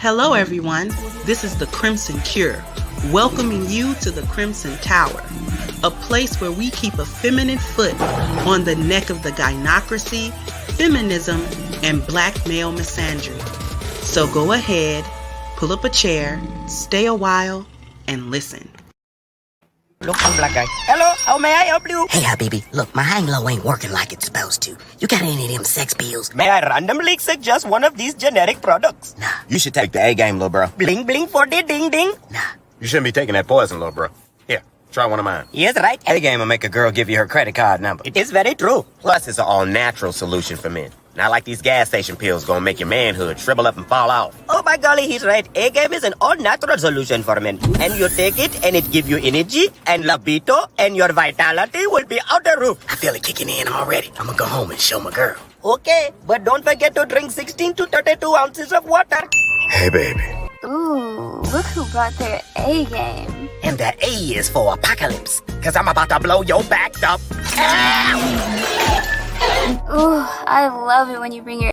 Hello, everyone. This is the Crimson Cure, welcoming you to the Crimson Tower, a place where we keep a feminine foot on the neck of the gynocracy, feminism, and black male misandry. So go ahead, pull up a chair, stay a while, and listen. Look, I'm black guy. Hello, how may I help you? Hey, Habibi, look, my hang low ain't working like it's supposed to. You got any of them sex pills? May I randomly suggest one of these generic products? Nah. You should take the A game, little bro. Bling bling for the ding ding. Nah. You shouldn't be taking that poison, little bro. Here, try one of mine. Yes, right. A game will make a girl give you her credit card number. It is very true. Plus, it's an all-natural solution for men. Not like these gas station pills gonna make your manhood shrivel up and fall off. Oh my golly, he's right. A-game is an all-natural solution for men. And you take it and it give you energy and libido and your vitality will be out the roof. I feel it kicking in already. I'm gonna go home and show my girl. Okay, but don't forget to drink 16 to 32 ounces of water. Hey, baby. Ooh, look who brought their A game. And that A is for apocalypse, cause I'm about to blow your back up. Ow! Ooh, I love it when you bring your...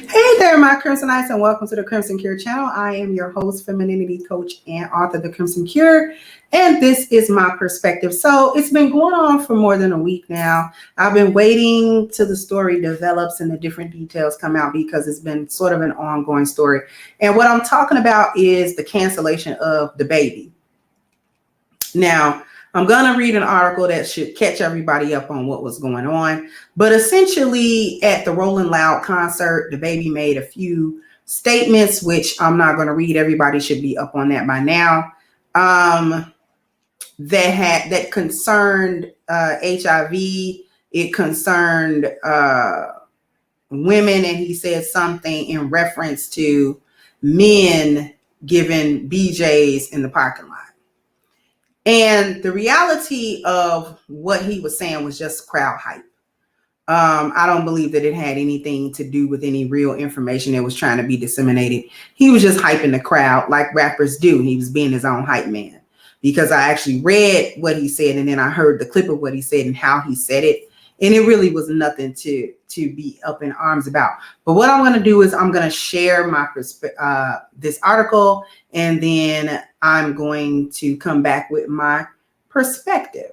Hey there, my Crimsonites, and welcome to the Crimson Cure channel. I am your host, femininity coach, and author of The Crimson Cure, and this is my perspective. So it's been going on for more than a week now. I've been waiting till the story develops and the different details come out because it's been sort of an ongoing story. And what I'm talking about is the cancellation of DaBaby. Now, I'm going to read an article that should catch everybody up on what was going on. But essentially, at the Rolling Loud concert, DaBaby made a few statements, which I'm not going to read. Everybody should be up on that by now. That concerned HIV. It concerned women, and he said something in reference to men giving BJs in the parking lot. And the reality of what he was saying was just crowd hype. I don't believe that it had anything to do with any real information that was trying to be disseminated. He was just hyping the crowd like rappers do. He was being his own hype man, because I actually read what he said and then I heard the clip of what he said and how he said it. And it really was nothing to be up in arms about. But what I'm going to do is I'm going to share my this article, and then I'm going to come back with my perspective.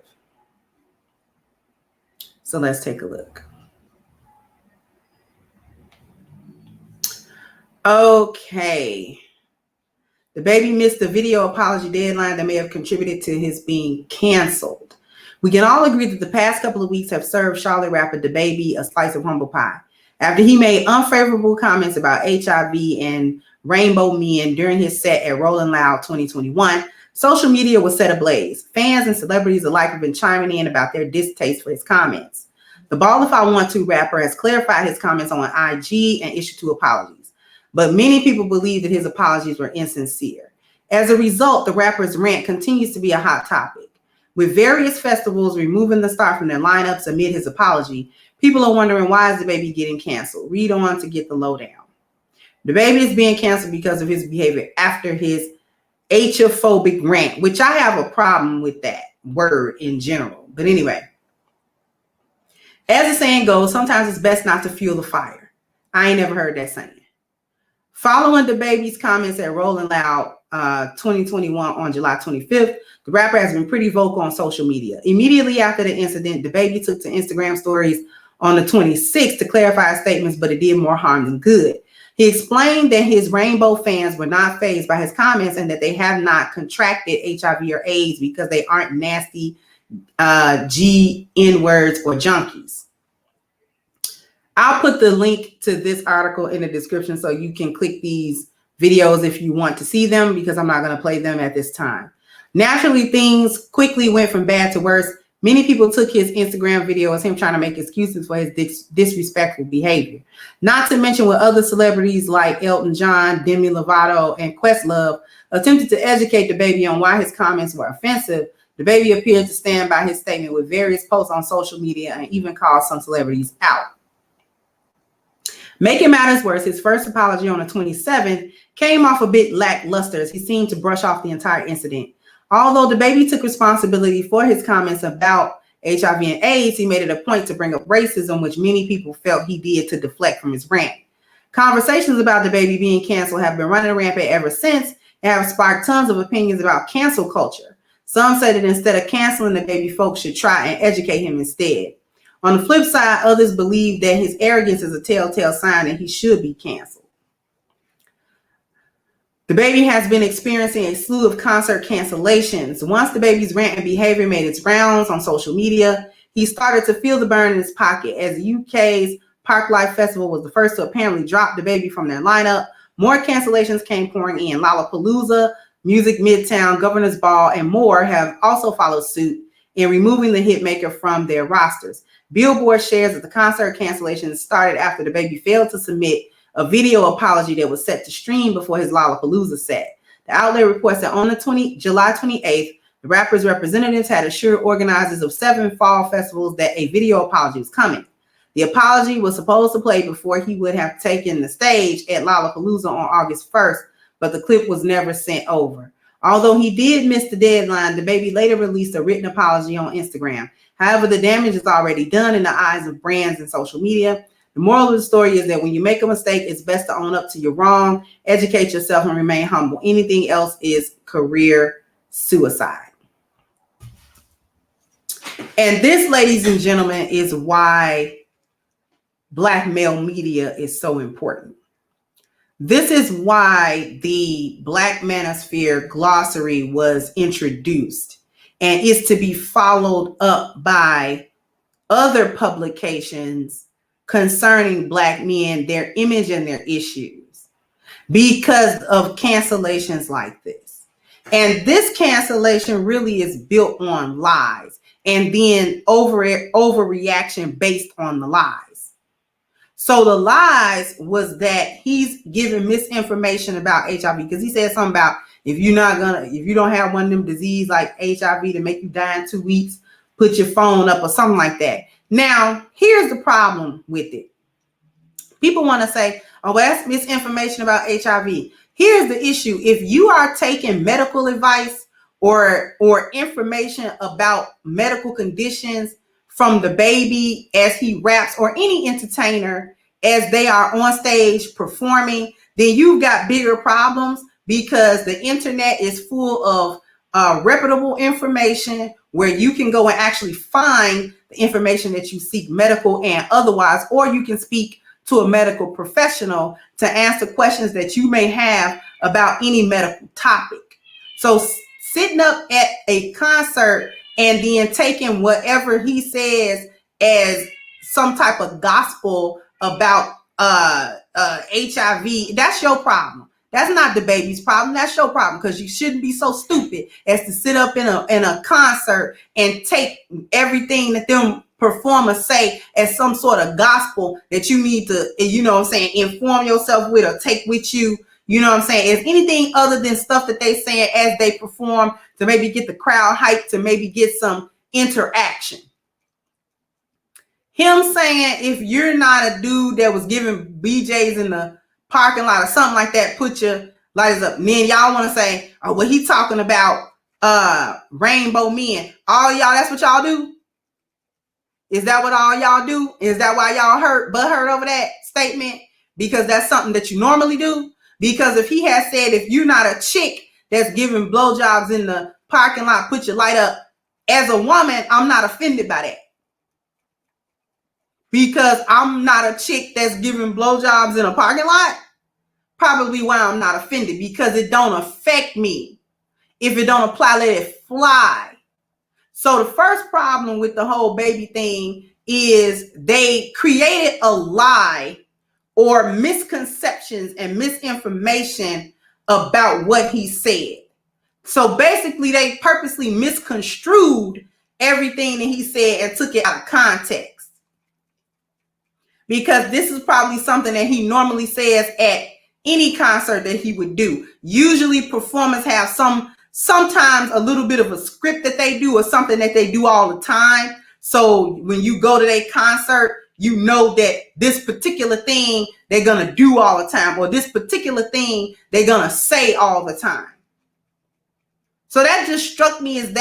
So let's take a look. Okay. DaBaby missed the video apology deadline that may have contributed to his being canceled. We can all agree that the past couple of weeks have served Charlotte rapper DaBaby a slice of humble pie. After he made unfavorable comments about HIV and rainbow men during his set at Rolling Loud 2021, social media was set ablaze. Fans and celebrities alike have been chiming in about their distaste for his comments. The Ball If I Want To rapper has clarified his comments on IG and issued 2 apologies. But many people believe that his apologies were insincere. As a result, the rapper's rant continues to be a hot topic. With various festivals removing the star from their lineups amid his apology, people are wondering, why is DaBaby getting canceled? Read on to get the lowdown. DaBaby is being canceled because of his behavior after his H-phobic rant, which I have a problem with that word in general. But anyway, as the saying goes, sometimes it's best not to fuel the fire. I ain't never heard that saying. Following DaBaby's comments at Rolling Loud 2021 on July 25th, the rapper has been pretty vocal on social media. Immediately after the incident, DaBaby took to Instagram stories on the 26th to clarify his statements, but it did more harm than good. He explained that his rainbow fans were not fazed by his comments and that they have not contracted HIV or AIDS because they aren't nasty N-words or junkies. I'll put the link to this article in the description so you can click these videos if you want to see them, because I'm not going to play them at this time. Naturally, things quickly went from bad to worse. Many people took his Instagram video as him trying to make excuses for his disrespectful behavior. Not to mention what other celebrities like Elton John, Demi Lovato, and Questlove attempted to educate DaBaby on why his comments were offensive. DaBaby appeared to stand by his statement with various posts on social media and even called some celebrities out. Making matters worse, his first apology on the 27th came off a bit lackluster as he seemed to brush off the entire incident. Although DaBaby took responsibility for his comments about HIV and AIDS, he made it a point to bring up racism, which many people felt he did to deflect from his rant. Conversations about DaBaby being canceled have been running rampant ever since and have sparked tons of opinions about cancel culture. Some say that instead of canceling DaBaby, folks should try and educate him instead. On the flip side, others believe that his arrogance is a telltale sign that he should be canceled. DaBaby has been experiencing a slew of concert cancellations. Once DaBaby's rant and behavior made its rounds on social media, he started to feel the burn in his pocket. As the UK's Parklife Festival was the first to apparently drop DaBaby from their lineup, more cancellations came pouring in. Lollapalooza, Music Midtown, Governor's Ball, and more have also followed suit in removing the hitmaker from their rosters. Billboard shares that the concert cancellations started after DaBaby failed to submit a video apology that was set to stream before his Lollapalooza set. The outlet reports that on July 28th, the rapper's representatives had assured organizers of 7 fall festivals that a video apology was coming. The apology was supposed to play before he would have taken the stage at Lollapalooza on August 1st, but the clip was never sent over. Although he did miss the deadline, DaBaby later released a written apology on Instagram. However, the damage is already done in the eyes of brands and social media. The moral of the story is that when you make a mistake, it's best to own up to your wrong, educate yourself, and remain humble. Anything else is career suicide. And this, ladies and gentlemen, is why Black male media is so important. This is why the Black Manosphere glossary was introduced and is to be followed up by other publications concerning Black men, their image and their issues, because of cancellations like this. And this cancellation really is built on lies and then overreaction based on the lies. So the lies was that he's giving misinformation about HIV, because he said something about if you don't have one of them diseases like HIV to make you die in 2 weeks, put your phone up or something like that. Now, here's the problem with it. People want to say, oh, well, that's misinformation about HIV. Here's the issue. If you are taking medical advice or information about medical conditions from DaBaby as he raps, or any entertainer as they are on stage performing, then you've got bigger problems, because the internet is full of reputable information where you can go and actually find the information that you seek, medical and otherwise, or you can speak to a medical professional to answer questions that you may have about any medical topic. So sitting up at a concert and then taking whatever he says as some type of gospel about HIV, that's your problem. That's not DaBaby's problem. That's your problem, because you shouldn't be so stupid as to sit up in a concert and take everything that them performers say as some sort of gospel that you need to, inform yourself with or take with you. You know what I'm saying? Is anything other than stuff that they saying as they perform to maybe get the crowd hyped, to maybe get some interaction. Him saying, if you're not a dude that was giving BJs in the parking lot or something like that, put your lighters up. And then y'all want to say, oh, well, he talking about rainbow men. All y'all, that's what y'all do? Is that what all y'all do? Is that why y'all hurt over that statement? Because that's something that you normally do? Because if he had said, if you're not a chick that's giving blowjobs in the parking lot, put your light up. As a woman, I'm not offended by that. Because I'm not a chick that's giving blowjobs in a parking lot. Probably why I'm not offended, because it don't affect me. If it don't apply, let it fly. So the first problem with the whole baby thing is they created a lie or misconceptions and misinformation about what he said. So basically, they purposely misconstrued everything that he said and took it out of context. Because this is probably something that he normally says at any concert that he would do. Usually performers have sometimes a little bit of a script that they do, or something that they do all the time. So when you go to their concert, you know that this particular thing they're going to do all the time, or this particular thing they're going to say all the time. So that just struck me as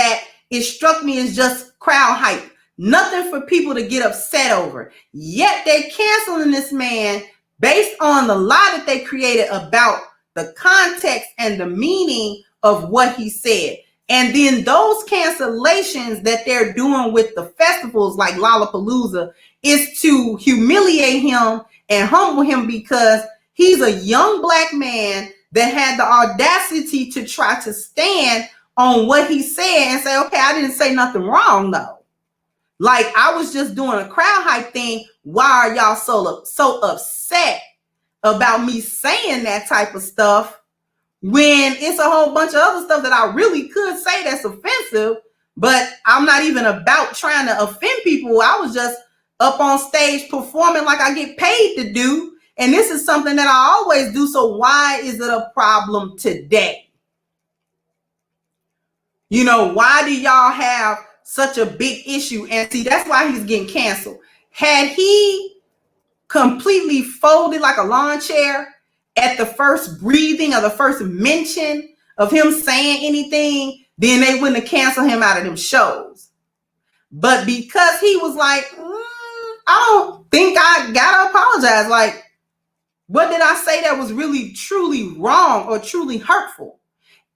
just crowd hype. Nothing for people to get upset over. Yet they're canceling this man based on the lie that they created about the context and the meaning of what he said. And then those cancellations that they're doing with the festivals like Lollapalooza is to humiliate him and humble him, because he's a young black man that had the audacity to try to stand on what he said and say, okay, I didn't say nothing wrong though. Like, I was just doing a crowd hype thing. Why are y'all so upset about me saying that type of stuff when it's a whole bunch of other stuff that I really could say that's offensive, but I'm not even about trying to offend people. I was just up on stage performing like I get paid to do. And this is something that I always do. So why is it a problem today? You know, why do y'all have such a big issue? And see, that's why he's getting canceled. Had he completely folded like a lawn chair at the first breathing or the first mention of him saying anything, then they wouldn't have canceled him out of them shows. But because he was like, I don't think I gotta apologize. Like, what did I say that was really truly wrong or truly hurtful?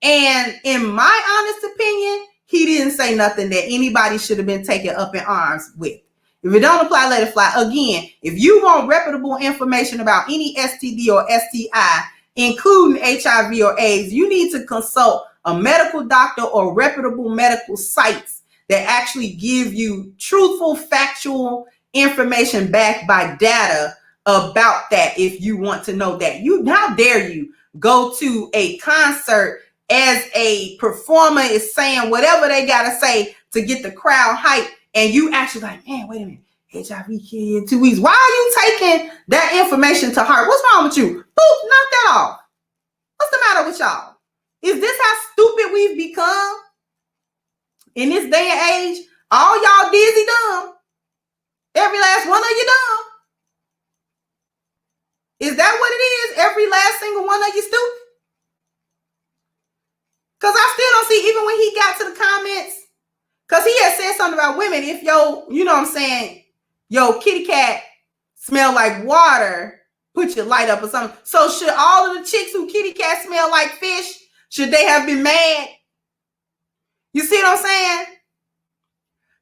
And in my honest opinion, he didn't say nothing that anybody should have been taken up in arms with. If it don't apply, let it fly. Again, if you want reputable information about any STD or STI, including HIV or AIDS, you need to consult a medical doctor or reputable medical sites that actually give you truthful, factual information backed by data about that. If you want to know that, how dare you go to a concert as a performer is saying whatever they gotta say to get the crowd hype, and you actually like, man, wait a minute, HIV kid in 2 weeks. Why are you taking that information to heart? What's wrong with you? Boop, knock that off. What's the matter with y'all? Is this how stupid we've become in this day and age? All y'all dizzy dumb. Every last one of you dumb. Is that what it is? Every last single one of you stupid? Because I still don't see, even when he got to the comments, because he had said something about women, if you know what I'm saying, kitty cat smell like water, put your light up or something. So should all of the chicks who kitty cat smell like fish, should they have been mad? You see what I'm saying?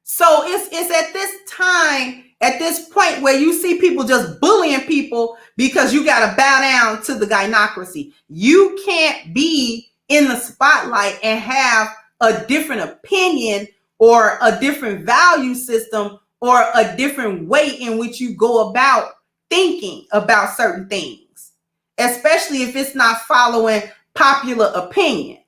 So it's at this time, at this point where you see people just bullying people because you got to bow down to the gynocracy. You can't be in the spotlight and have a different opinion or a different value system or a different way in which you go about thinking about certain things, especially if it's not following popular opinion.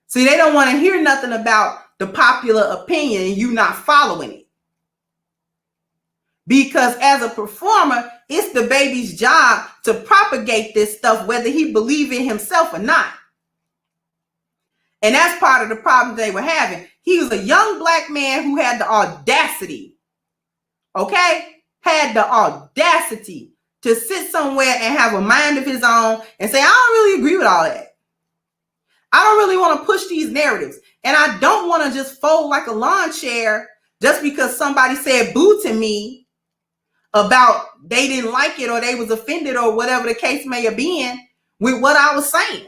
See, they don't want to hear nothing about the popular opinion and you not following it. Because as a performer, it's DaBaby's job to propagate this stuff, whether he believe in himself or not. And that's part of the problem they were having. He was a young black man who had the audacity, had the audacity to sit somewhere and have a mind of his own and say, I don't really agree with all that. I don't really want to push these narratives. And I don't want to just fold like a lawn chair just because somebody said boo to me about they didn't like it or they was offended or whatever the case may have been with what I was saying.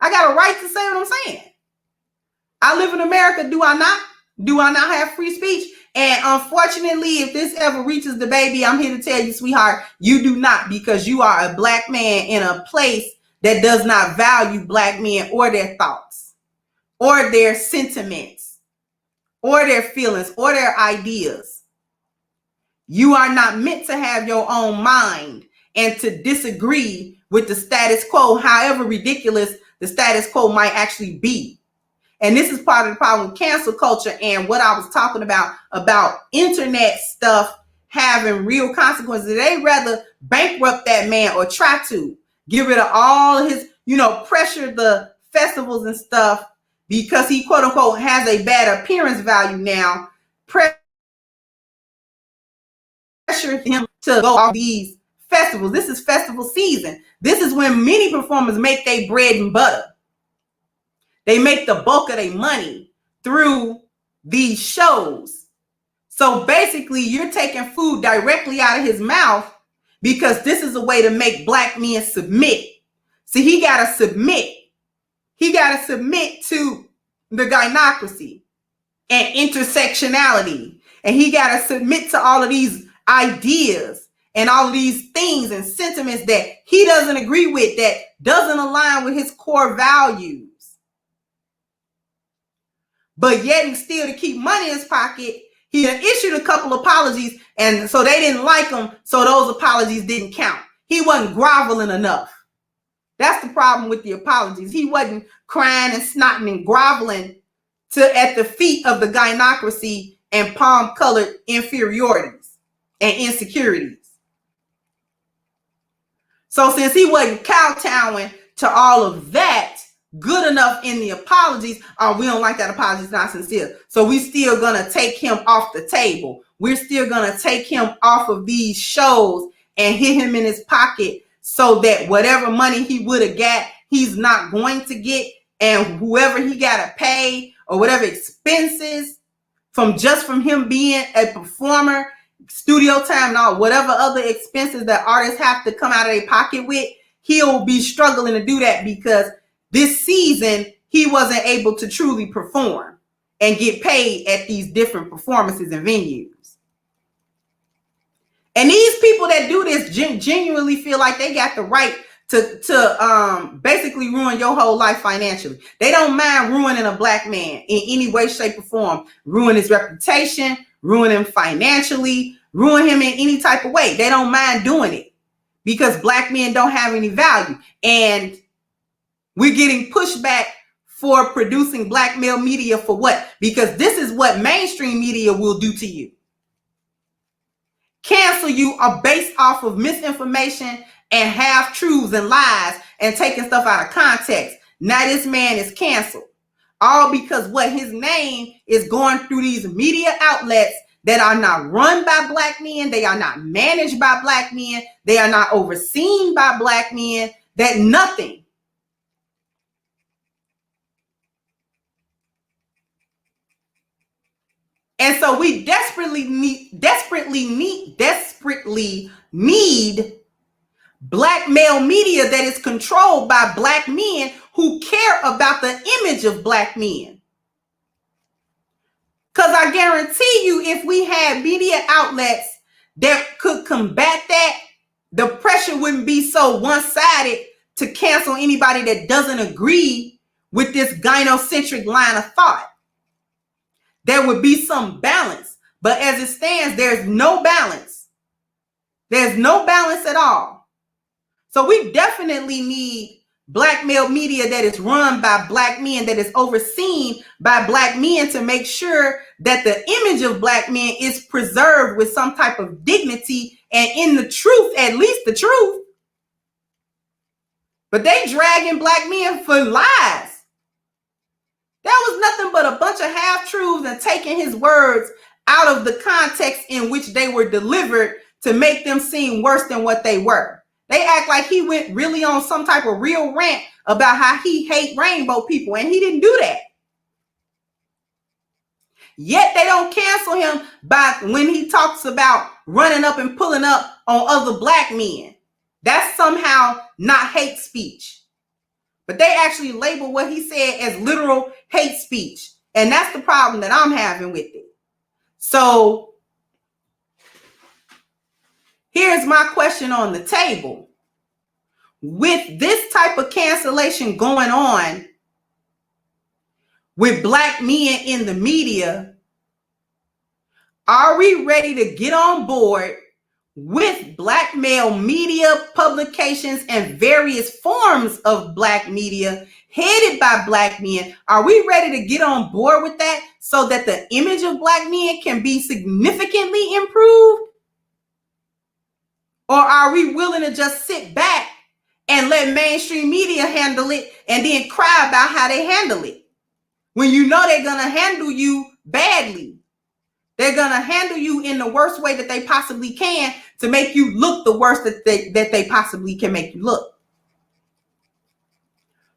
I got a right to say what I'm saying. I live in America, do I not? Do I not have free speech? And unfortunately, if this ever reaches DaBaby, I'm here to tell you, sweetheart, you do not, because you are a black man in a place that does not value black men or their thoughts or their sentiments or their feelings or their ideas. You are not meant to have your own mind and to disagree with the status quo, however ridiculous the status quo might actually be. And this is part of the problem with cancel culture and what I was talking about internet stuff having real consequences. They rather bankrupt that man or try to get rid of all his, pressure the festivals and stuff because he quote unquote has a bad appearance value now. pressure him to go off these festivals. This is festival season. This is when many performers make their bread and butter. They make the bulk of their money through these shows. So basically, you're taking food directly out of his mouth because this is a way to make black men submit. See, he got to submit. He got to submit to the gynocracy and intersectionality. And he got to submit to all of these ideas and all of these things and sentiments that he doesn't agree with, that doesn't align with his core values. But yet and still, to keep money in his pocket, he issued a couple apologies, and so they didn't like him, so those apologies didn't count. He wasn't groveling enough. That's the problem with the apologies. He wasn't crying and snotting and groveling at the feet of the gynocracy and palm-colored inferiorities and insecurities. So since he wasn't kowtowing to all of that, good enough in the apologies, we don't like that apology, it's not sincere. So we still gonna take him off the table. We're still gonna take him off of these shows and hit him in his pocket so that whatever money he would have got, he's not going to get, and whoever he gotta pay or whatever expenses from him being a performer, studio time and all, whatever other expenses that artists have to come out of their pocket with, he'll be struggling to do that because this season, he wasn't able to truly perform and get paid at these different performances and venues. And these people that do this genuinely feel like they got the right to basically ruin your whole life financially. They don't mind ruining a black man in any way, shape, or form. Ruin his reputation, ruin him financially, ruin him in any type of way. They don't mind doing it because black men don't have any value. And we're getting pushback for producing black male media for what? Because this is what mainstream media will do to you. Cancel you are based off of misinformation and half-truths and lies and taking stuff out of context. Now this man is canceled. All because what? His name is going through these media outlets that are not run by black men. They are not managed by black men. They are not overseen by black men. That nothing. And so we desperately need black male media that is controlled by black men who care about the image of black men. Because I guarantee you, if we had media outlets that could combat that, the pressure wouldn't be so one-sided to cancel anybody that doesn't agree with this gynocentric line of thought. There would be some balance. But as it stands, there's no balance. There's no balance at all. So we definitely need black male media that is run by black men, that is overseen by black men, to make sure that the image of black men is preserved with some type of dignity and in the truth, at least the truth. But they dragging black men for lies. That was nothing but a bunch of half-truths and taking his words out of the context in which they were delivered to make them seem worse than what they were. They act like he went really on some type of real rant about how he hates rainbow people, and he didn't do that. Yet they don't cancel him by when he talks about running up and pulling up on other black men. That's somehow not hate speech. But they actually label what he said as literal hate speech. And that's the problem that I'm having with it. So here's my question on the table. With this type of cancellation going on with black men in the media, are we ready to get on board with black male media publications and various forms of black media headed by black men? Are we ready to get on board with that so that the image of black men can be significantly improved? Or are we willing to just sit back and let mainstream media handle it and then cry about how they handle it when you know they're going to handle you badly? They're going to handle you in the worst way that they possibly can to make you look the worst that they possibly can make you look.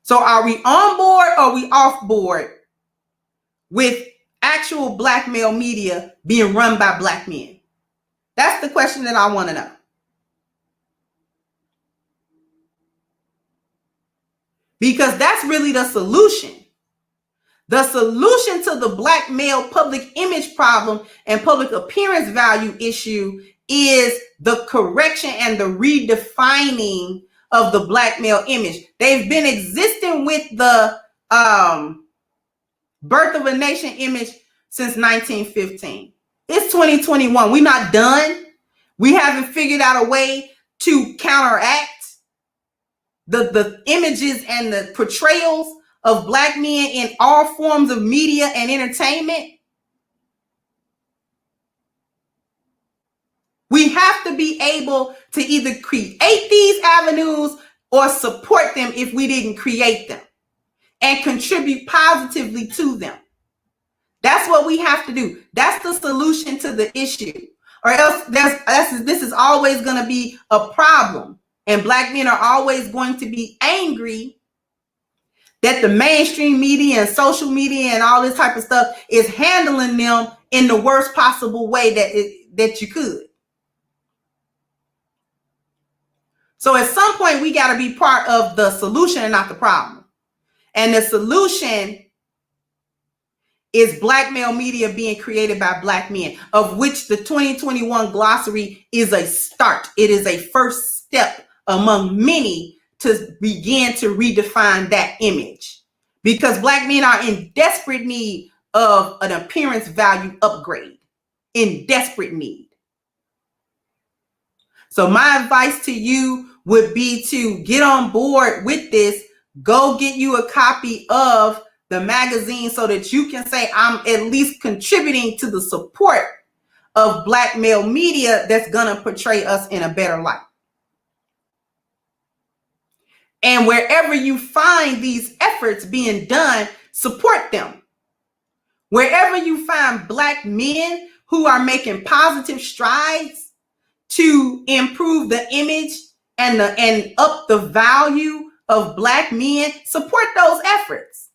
So are we on board or are we off board with actual black male media being run by black men? That's the question that I want to know. Because that's really the solution. The solution to the black male public image problem and public appearance value issue is the correction and the redefining of the black male image. They've been existing with the birth of a nation image since 1915. It's 2021. We're not done. We haven't figured out a way to counteract the images and the portrayals of black men in all forms of media and entertainment. We have to be able to either create these avenues or support them if we didn't create them, and contribute positively to them. That's what we have to do. That's the solution to the issue. Or else this is always going to be a problem. And black men are always going to be angry that the mainstream media and social media and all this type of stuff is handling them in the worst possible way that you could. So at some point, we got to be part of the solution and not the problem. And the solution is black male media being created by black men, of which the 2021 glossary is a start. It is a first step among many to begin to redefine that image, because black men are in desperate need of an appearance value upgrade, in desperate need. So my advice to you would be to get on board with this. Go get you a copy of the magazine so that you can say, I'm at least contributing to the support of black male media that's going to portray us in a better light. And wherever you find these efforts being done, support them. Wherever you find black men who are making positive strides to improve the image and up the value of black men, support those efforts.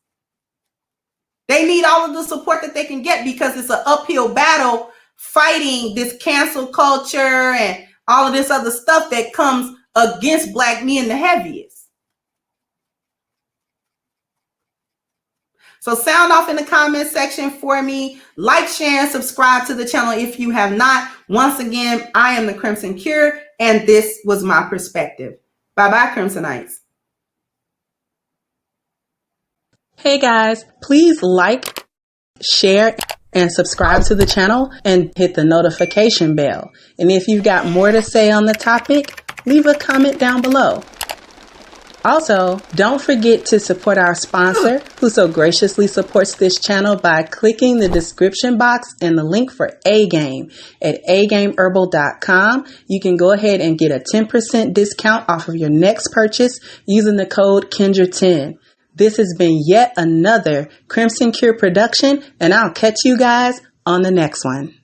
They need all of the support that they can get, because it's an uphill battle fighting this cancel culture and all of this other stuff that comes against black men the heaviest. So sound off in the comment section for me. Like, share, and subscribe to the channel if you have not. Once again, I am the Crimson Cure, and this was my perspective. Bye-bye, Crimsonites. Hey guys, please like, share, and subscribe to the channel and hit the notification bell. And if you've got more to say on the topic, leave a comment down below. Also, don't forget to support our sponsor, who so graciously supports this channel by clicking the description box and the link for A-Game at agameherbal.com. You can go ahead and get a 10% discount off of your next purchase using the code Kendra10. This has been yet another Crimson Cure production, and I'll catch you guys on the next one.